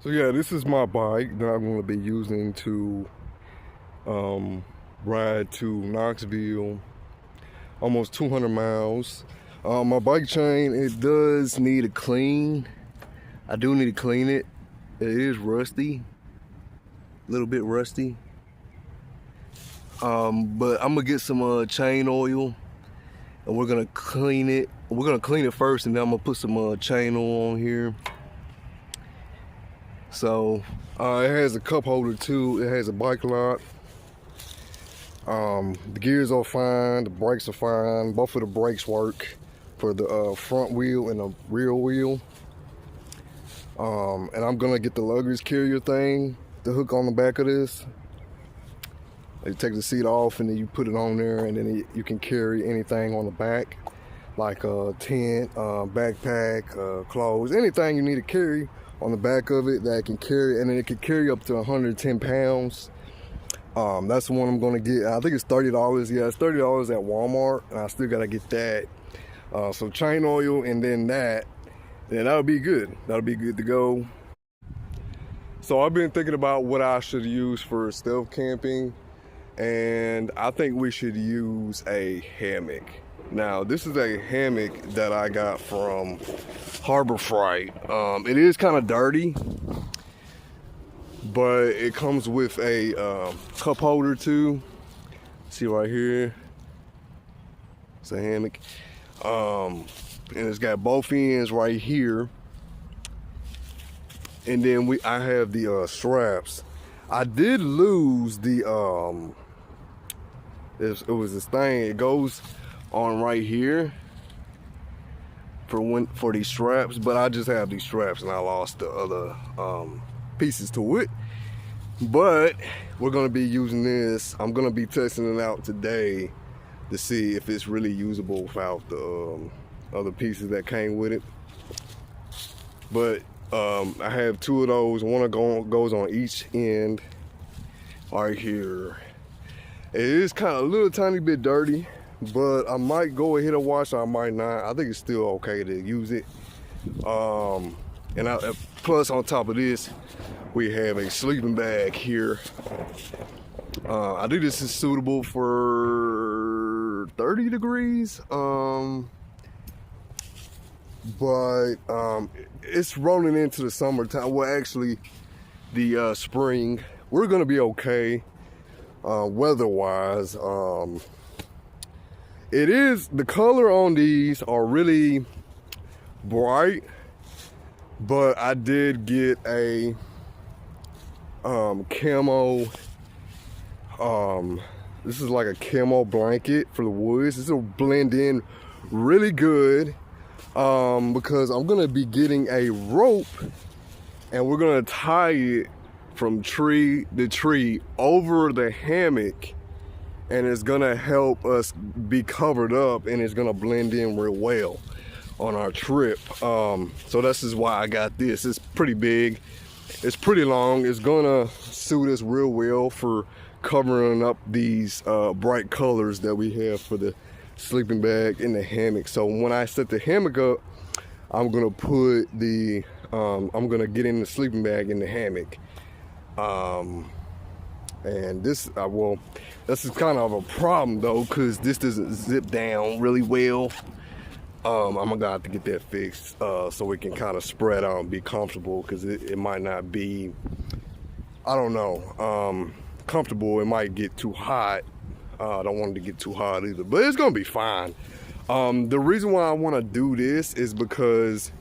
So yeah, this is my bike that I'm going to be using to ride to Knoxville, almost 200 miles. My bike chain, it does need a clean. I do need to clean it. It is rusty, a little bit rusty. But I'm gonna get some chain oil and we're gonna clean it. We're gonna clean it first and then I'm gonna put some chain oil on here. So it has a cup holder too. It has a bike lock. The gears are fine, the brakes are fine. Both of the brakes work for the front wheel and the rear wheel. And I'm gonna get the luggage carrier thing, the hook on the back of this. You take the seat off and then you put it on there, and then you can carry anything on the back, like a tent, backpack, clothes, anything you need to carry on the back of it that can carry, and then it can carry up to 110 pounds. That's the one I'm gonna get. I think it's $30. Yeah, it's $30 at Walmart, and I still gotta get that. So chain oil and then that'll be good. That'll be good to go. So I've been thinking about what I should use for stealth camping, and I think we should use a hammock. Now, this is a hammock that I got from Harbor Freight. It is kind of dirty, but it comes with a cup holder too. See right here, it's a hammock. And it's got both ends right here. And then I have the straps. I did lose the it was this thing. It goes on right here for these straps, but I just have these straps and I lost the other pieces to it. But we're gonna be using this. I'm gonna be testing it out today to see if it's really usable without the other pieces that came with it. But I have two of those. One goes on each end right here. It is kind of a little tiny bit dirty, but I might go ahead and wash it. I might not. I think it's still okay to use it. And plus on top of this, we have a sleeping bag here. I think this is suitable for 30 degrees. But it's rolling into the summertime. Well, actually, the spring. We're gonna be okay weather-wise. It is, the color on these are really bright, but I did get a camo. This is like a camo blanket for the woods. This will blend in really good. Because I'm gonna be getting a rope and we're gonna tie it from tree to tree over the hammock, and it's gonna help us be covered up and it's gonna blend in real well on our trip. So this is why I got this. It's pretty big, it's pretty long, it's gonna suit us real well for covering up these bright colors that we have for the sleeping bag in the hammock. So when I set the hammock up, I'm gonna put the I'm gonna get in the sleeping bag in the hammock. And this this is kind of a problem though, because this doesn't zip down really well. I'm gonna have to get that fixed so we can kind of spread out and be comfortable, because it might not be, I don't know, comfortable. It might get too hot. I don't want it to get too hot either, but it's gonna be fine. The reason why I want to do this is because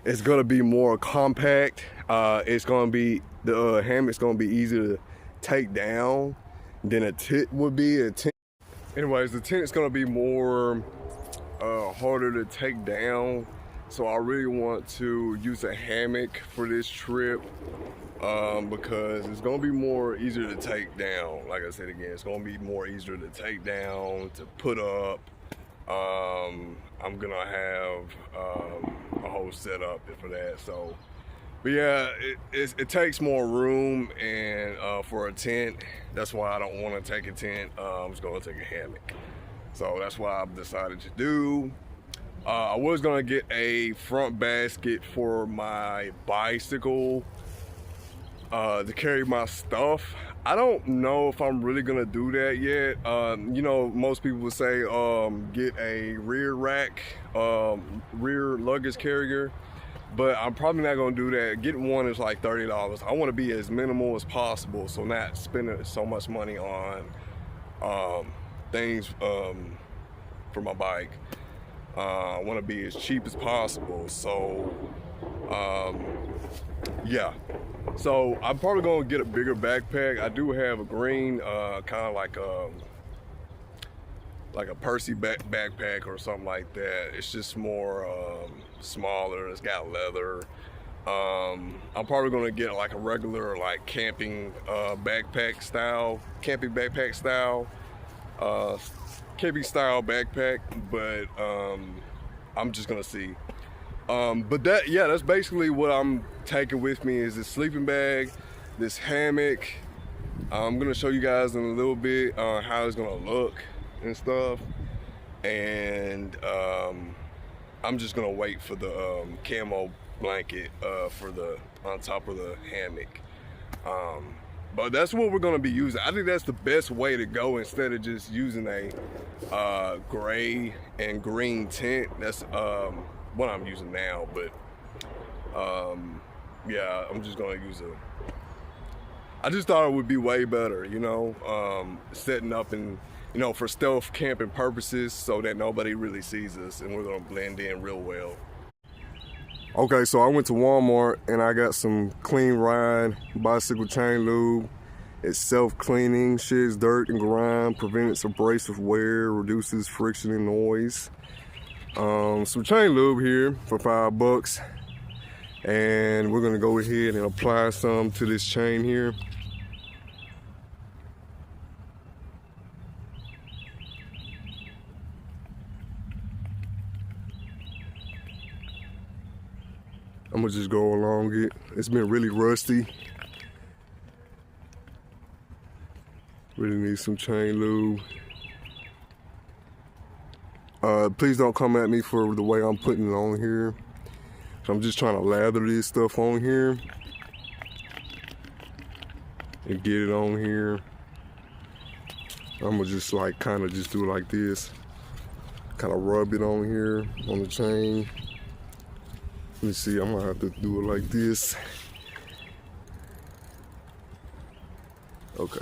it's gonna be more compact. It's gonna be, the hammock's gonna be easier to take down than a tent would be. Anyways, the tent's gonna be more harder to take down. So I really want to use a hammock for this trip. Because it's gonna be more easier to take down. Like I said again, it's gonna be more easier to take down, to put up. I'm gonna have a whole setup for that. So, but yeah, it takes more room, and for a tent, that's why I don't want to take a tent. I'm just gonna take a hammock. So that's what I've decided to do. I was gonna get a front basket for my bicycle, to carry my stuff. I don't know if I'm really gonna do that yet. You know, most people would say get a rear rack, rear luggage carrier, but I'm probably not gonna do that. Getting one is like $30. I want to be as minimal as possible, so not spending so much money on things for my bike. I want to be as cheap as possible, so yeah. So I'm probably gonna get a bigger backpack. I do have a green, kind of like a Percy backpack or something like that. It's just more smaller. It's got leather. I'm probably gonna get like a regular like camping backpack style backpack, but I'm just gonna see. But that's basically what I'm taking with me is this sleeping bag, this hammock. I'm gonna show you guys in a little bit how it's gonna look and stuff. And I'm just gonna wait for the camo blanket on top of the hammock. But that's what we're gonna be using. I think that's the best way to go instead of just using a gray and green tent. That's what I'm using now, but yeah, I'm just gonna use I just thought it would be way better, you know, setting up and, you know, for stealth camping purposes so that nobody really sees us and we're gonna blend in real well. Okay, so I went to Walmart and I got some Clean Ride bicycle chain lube. It's self-cleaning, sheds dirt and grime, prevents abrasive wear, reduces friction and noise. Some chain lube here for $5, and we're gonna go ahead and apply some to this chain here. I'm gonna just go along it. It's been really rusty. Really need some chain lube. Please don't come at me for the way I'm putting it on here. So I'm just trying to lather this stuff on here and get it on here. I'm gonna just like kind of just do it like this. Kind of rub it on here on the chain. Let me see, I'm gonna have to do it like this. Okay.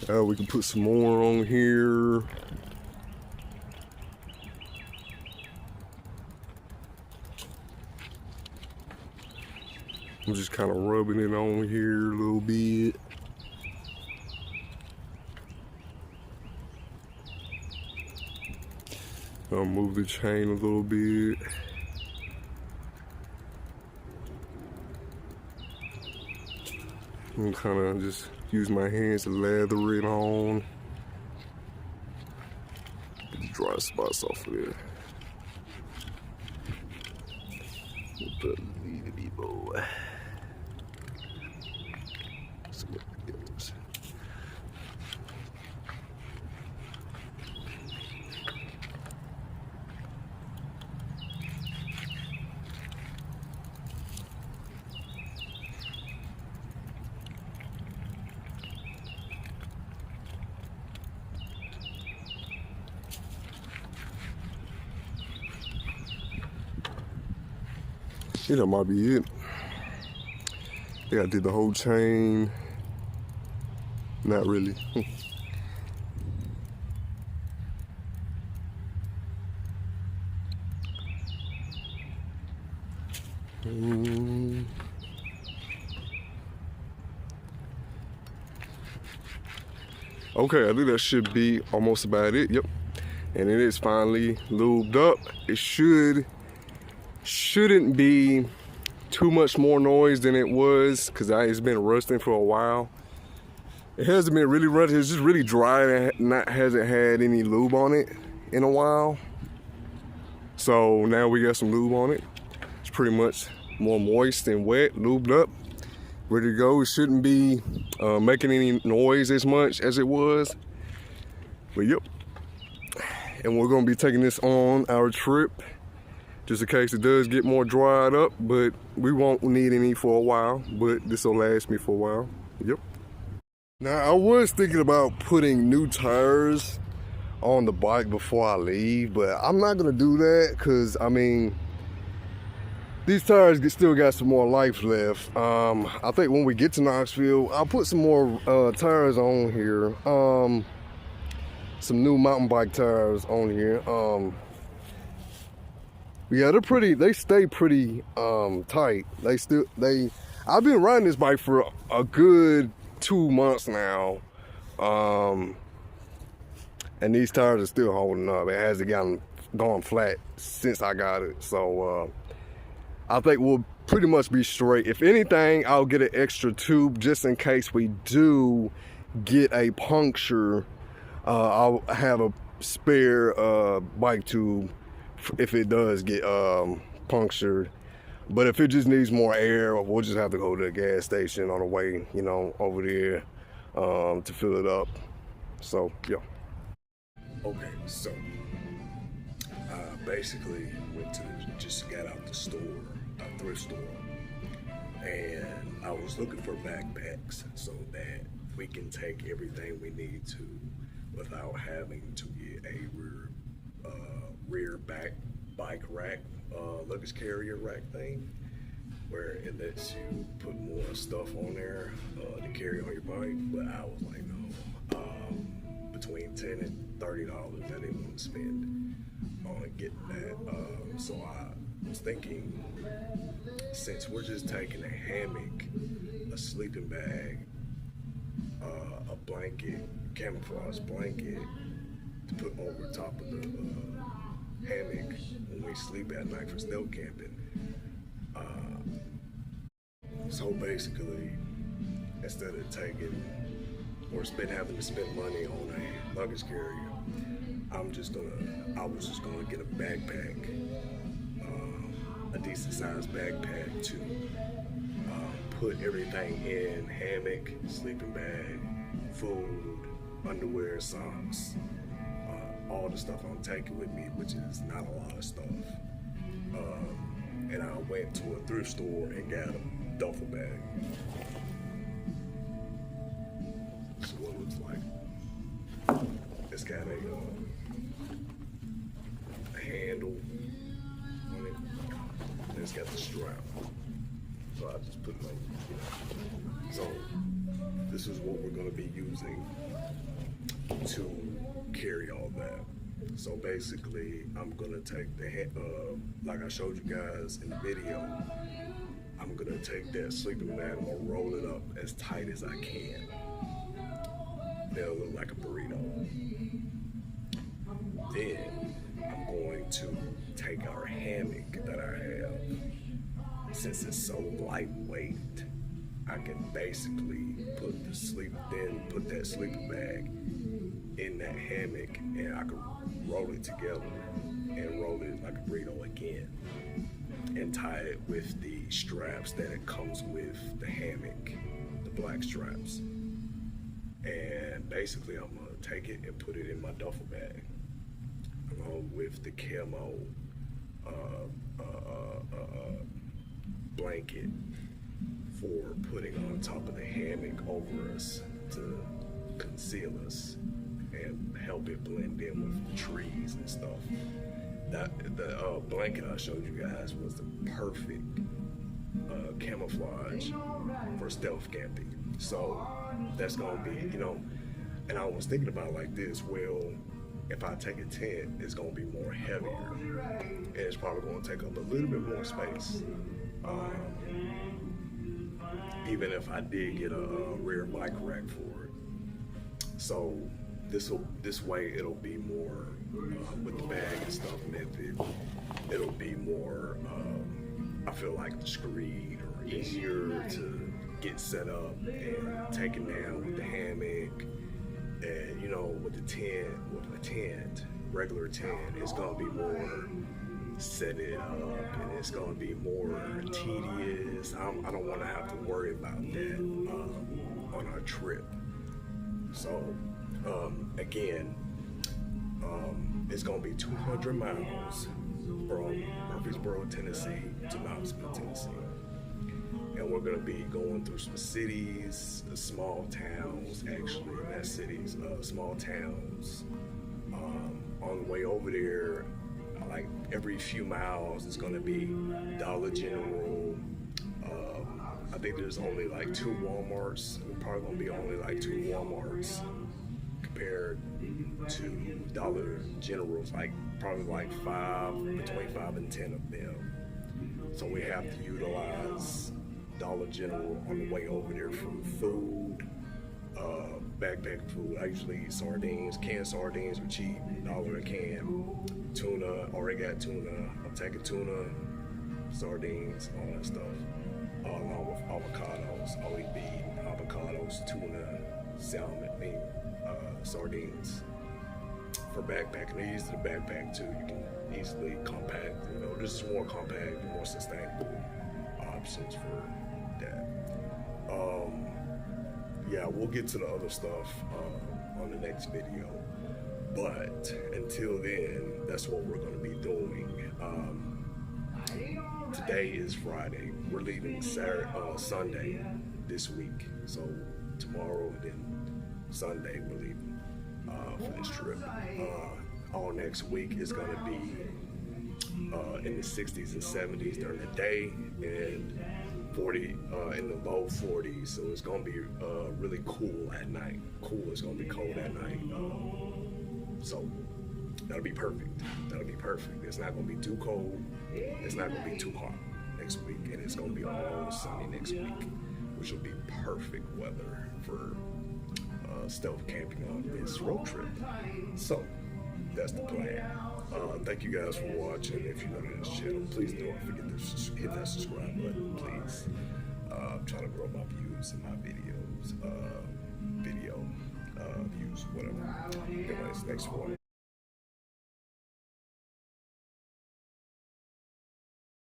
We can put some more on here. I'm just kind of rubbing it on here a little bit. I'll move the chain a little bit. And kind of just use my hands to lather it on. Get the dry spots off of there. Put the boy. Yeah, that might be it. Yeah, I did the whole chain. Not really. Okay, I think that should be almost about it. Yep. And it is finally lubed up. It shouldn't be too much more noise than it was because it's been rusting for a while. It hasn't been really rusty. It's just really dry and hasn't had any lube on it in a while. So now we got some lube on it. It's pretty much more moist and wet, lubed up, ready to go. It shouldn't be making any noise as much as it was. But yep. And we're gonna be taking this on our trip just in case it does get more dried up, but we won't need any for a while, but this will last me for a while. Yep. Now, I was thinking about putting new tires on the bike before I leave, but I'm not gonna do that because, I mean, these tires still got some more life left. I think when we get to Knoxville, I'll put some more tires on here. Some new mountain bike tires on here. Yeah, they stay pretty tight. I've been riding this bike for a good 2 months now. And these tires are still holding up. It hasn't gone flat since I got it. So I think we'll pretty much be straight. If anything, I'll get an extra tube just in case we do get a puncture. I'll have a spare bike tube if it does get punctured. But if it just needs more air, we'll just have to go to the gas station on the way, you know, over there to fill it up. So, yeah. Okay, so basically just got out the store, a thrift store, and I was looking for backpacks so that we can take everything we need to without having to get a rear back bike rack, luggage carrier rack thing, where it lets you put more stuff on there to carry on your bike. But I was like, no, between $10 and $30 I didn't want to spend on getting that. So I was thinking, since we're just taking a hammock, a sleeping bag, a blanket, camouflage blanket to put over top of the hammock when we sleep at night for stealth camping. So basically, instead of having to spend money on a luggage carrier, I was just gonna get a backpack, a decent sized backpack to put everything in: hammock, sleeping bag, food, underwear, socks, all the stuff I'm taking with me, which is not a lot of stuff. And I went to a thrift store and got a duffel bag. This is what it looks like. It's got a handle on it, and it's got the strap. So I just put it on, you know. So this is what we're gonna be using to carry all that. So basically, I'm gonna take like I showed you guys in the video, I'm gonna take that sleeping bag, I'm gonna roll it up as tight as I can. It'll look like a burrito. Then I'm going to take our hammock that I have. Since it's so lightweight, I can basically put that sleeping bag in that hammock, and I can roll it together and roll it like a burrito again, and tie it with the straps that it comes with the hammock, the black straps. And basically, I'm gonna take it and put it in my duffel bag, along with the camo blanket for putting on top of the hammock over us to conceal us and help it blend in with the trees and stuff. The blanket I showed you guys was the perfect camouflage for stealth camping. So that's gonna be, you know, and I was thinking about it like this, well, if I take a tent, it's gonna be more heavier, and it's probably gonna take up a little bit more space. Even if I did get a rear bike rack for it. So this way it'll be more with the bag and stuff method. It'll be more, I feel like, discreet or easier to get set up and taken down with the hammock. And you know, with a tent, regular tent, it's gonna be more set it up, and it's gonna be more tedious. I don't want to have to worry about that on our trip. So again, it's gonna be 200 miles from Murfreesboro, Tennessee to Knoxville, Tennessee. And we're gonna be going through some cities, small towns, actually, not cities, small towns. On the way over there, like every few miles, it's gonna be Dollar General. I think there's only like 2 Walmarts. We're probably gonna be only like 2 Walmarts compared to Dollar Generals, like probably like between 5 and 10 of them. So we have to utilize Dollar General on the way over there for food, backpack food. I usually eat sardines. Canned sardines are cheap, $1 a can. Tuna, already got tuna. I'm taking tuna, sardines, all that stuff. Along with avocados. I'll be eating avocados, tuna, salmon, sardines. For backpacking, they're easy to backpack too. You can easily compact, this is more compact, more sustainable options for that. Yeah, we'll get to the other stuff on the next video. But until then, that's what we're gonna be doing. Today is Friday. We're leaving Sunday this week. So tomorrow and then Sunday we're leaving for this trip. All next week is gonna be in the 60s and 70s during the day, and 40 in the low 40s. So it's gonna be really cool at night. It's gonna be cold at night. So that'll be perfect. That'll be perfect. It's not gonna be too cold. It's not gonna be too hot next week, and it's gonna be all sunny next week, which will be perfect weather for stealth camping on this road trip. So that's the plan. Thank you guys for watching. If you're new to this channel, please don't forget to hit that subscribe button, please. I'm trying to grow my views and my videos, views, whatever. Anyways, next one.